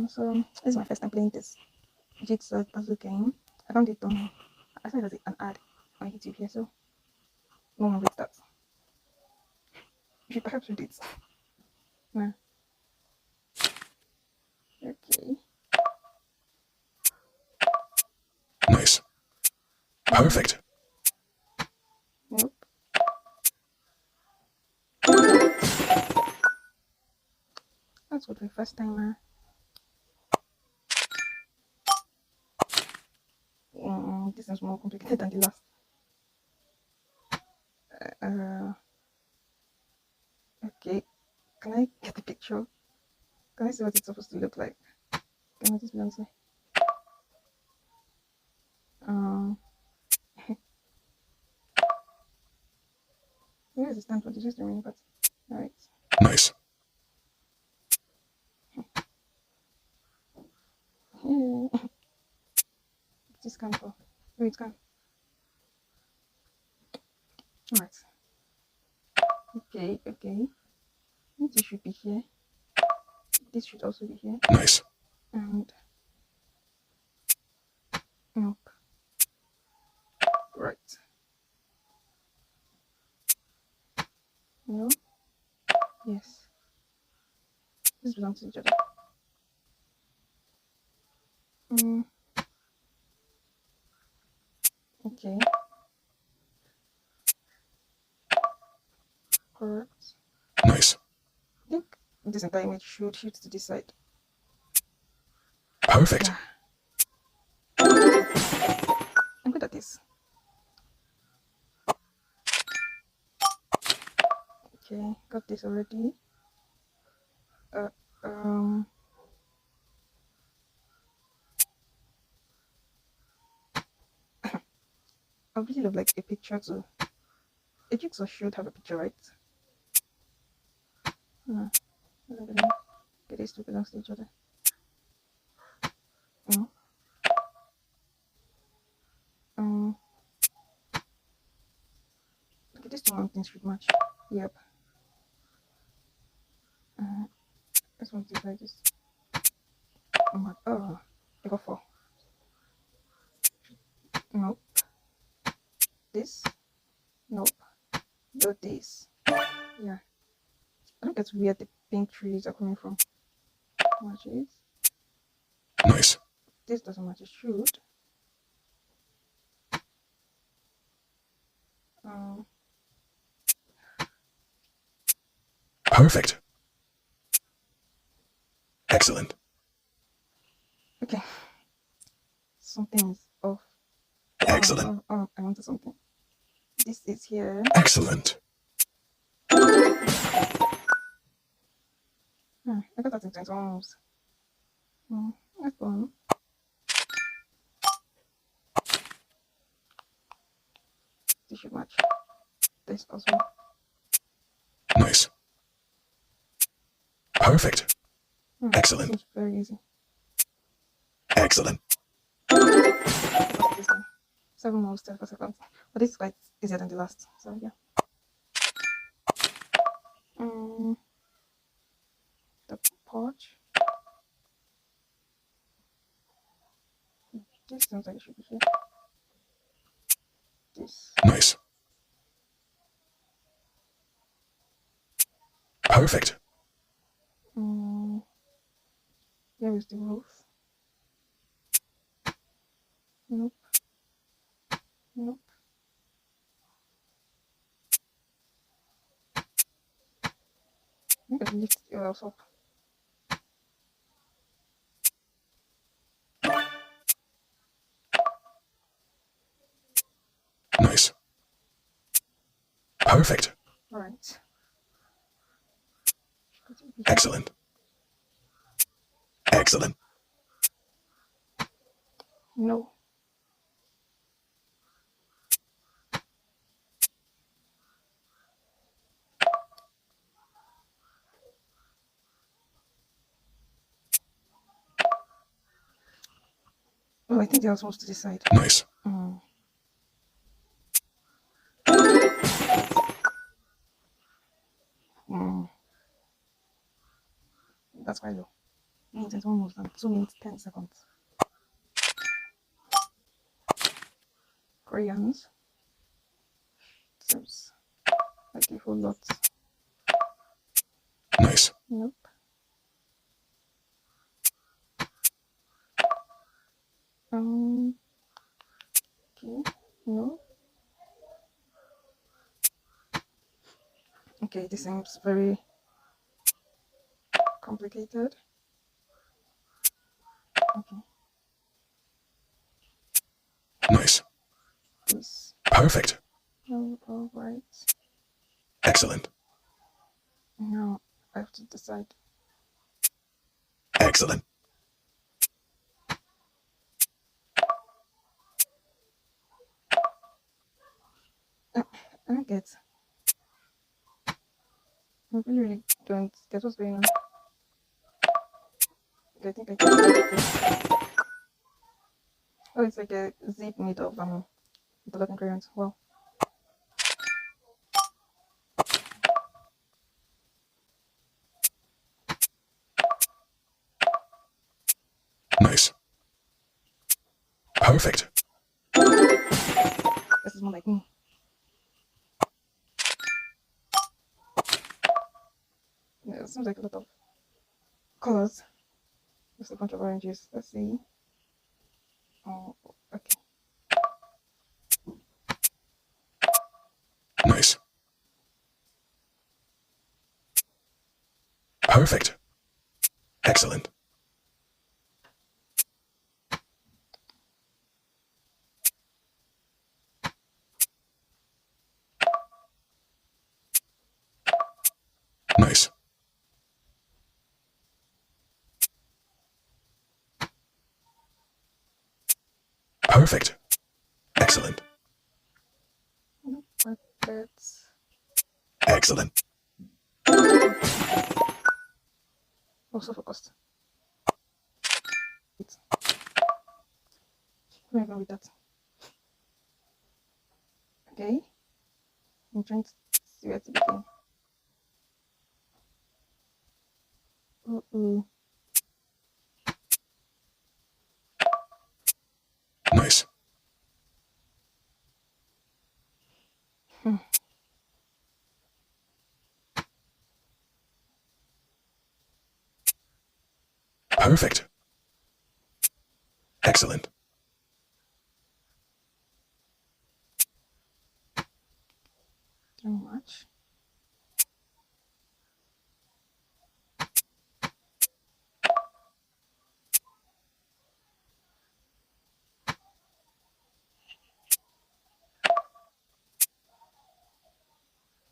So this is my first time playing this Jigsaw puzzle game. I found it on, I saw it as an ad on YouTube here, so no one reads that. You should perhaps read it. No. Okay. Nice. Perfect. Nope. That's what the first time. This is more complicated than the last. Okay. Can I get the picture? Can I see what it's supposed to look like? Can I just be honest? Where is the stand for the just remaining part? Alright. Nice. Yeah. This can for. Wait, can. Alright. Okay. This should be here. This should also be here. Nice. And nope. Right. No. Yes. This belongs to each other. Okay. Correct. Nice. I think this entire image should shoot to this side. Perfect. I'm good at this. Okay, got this already. I really love like a picture too. A jigsaw should have a picture, right? No, I don't believe. Okay, these two belongs to each other. No. Okay, these two mountains should match. Yep. This one's just like this. Oh my, oh, I got 4. Nope. This. Nope. Do this. Yeah. I think that's where the pink trees are coming from. Matches. Nice. This doesn't match. It should. Perfect. Excellent. Okay. Something is off. Excellent. I wanted something. This is here. Excellent. I got that in 21 moves. That's fun. This should match. This also. Nice. Perfect. Excellent. This is very easy. Excellent. This one. 7 moves, 10 per second. But this is quite easier than the last. So yeah. The porch. This seems like it should be here. This. Nice. Perfect. Here is the roof. Nope. Nope. I'm gonna lift the oils up. Nice. Perfect. Alright. Excellent. Excellent. No. Oh, I think the house was to the side. Nice. That's quite low. it's almost done. 2 minutes, 10 seconds. Crayons. Seems like a whole lot. Nice. Nope. Okay. No. Okay, this seems very complicated. Okay. Nice. This. Perfect. Oh, all right. Excellent. Now I have to decide. Excellent. I don't get. I really don't get what's going on. Okay, I think I can get this. Oh, it's like a zip made of developing crayons. Wow. Nice. Perfect. This is more like me. Yeah, it seems like a lot of colors. Just a bunch of oranges. Let's see. Oh, okay. Nice. Perfect. Excellent. Nice. Perfect. Excellent. But that's Excellent. also focused. Where am I going with that? Okay. I'm trying to see where to begin. Uh-oh. Nice. Perfect. Excellent. Too much.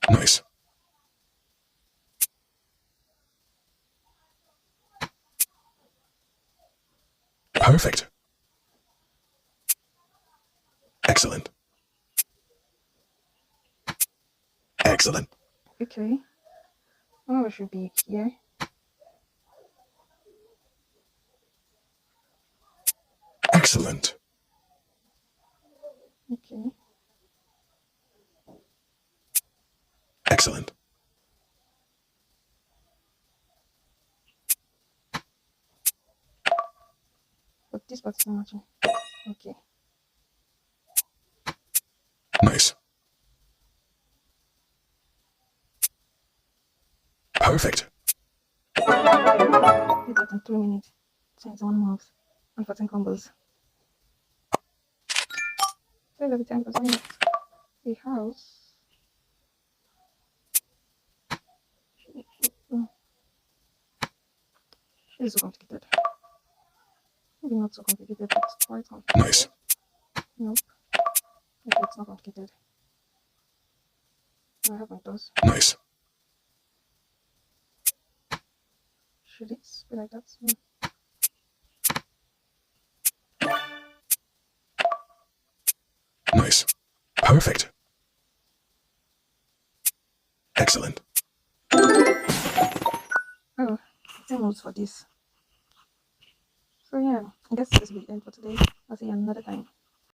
Nice. Perfect. Excellent. Excellent. Okay. Oh, it should be here. Excellent. Okay. Excellent. But this part is not matching. Okay. Nice. Perfect. Did that in 3 minutes. 21 moves and 14 combos. So every time because why not? A house. Mm, This is so complicated. Maybe not so complicated, but quite complicated. Nice. Nope. Okay, it's not complicated. I have my toes. Nice. Should it be like that? Mm. Nice. Perfect. Excellent. Oh, 10 moves for this. So yeah, I guess this will be the end for today. I'll see you another time.